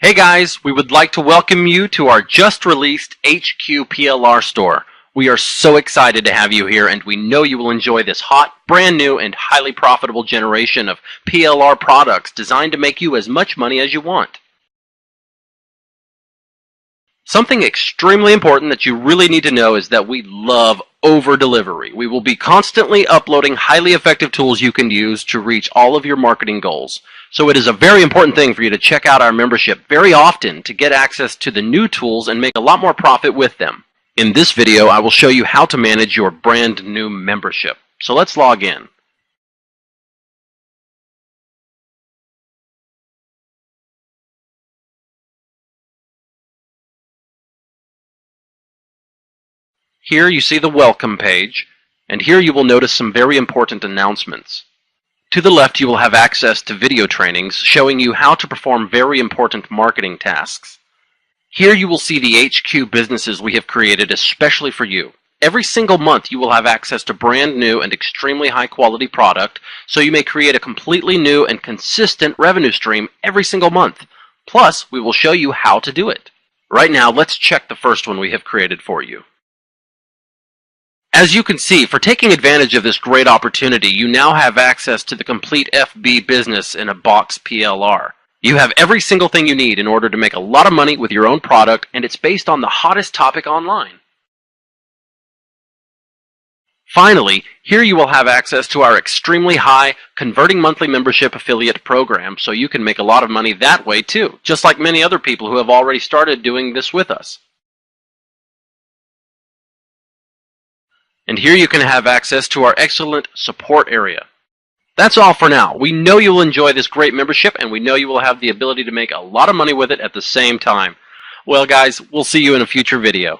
Hey guys, we would like to welcome you to our just released HQ PLR store. We are so excited to have you here, and we know you will enjoy this hot, brand new, and highly profitable generation of PLR products designed to make you as much money as you want. Something extremely important that you really need to know is that we love over-delivery. We will be constantly uploading highly effective tools you can use to reach all of your marketing goals. So it is a very important thing for you to check out our membership very often to get access to the new tools and make a lot more profit with them. In this video, I will show you how to manage your brand new membership. So let's log in. Here you see the welcome page, and here you will notice some very important announcements. To the left, you will have access to video trainings showing you how to perform very important marketing tasks. Here you will see the HQ businesses we have created especially for you. Every single month you will have access to brand new and extremely high quality product, so you may create a completely new and consistent revenue stream every single month. Plus, we will show you how to do it. Right now, let's check the first one we have created for you. As you can see, for taking advantage of this great opportunity, you now have access to the complete FB business in a box PLR. You have every single thing you need in order to make a lot of money with your own product, and it's based on the hottest topic online. Finally, here you will have access to our extremely high converting monthly membership affiliate program, so you can make a lot of money that way too, just like many other people who have already started doing this with us. And here you can have access to our excellent support area. That's all for now. We know you will enjoy this great membership, and we know you will have the ability to make a lot of money with it at the same time. Well guys, we'll see you in a future video.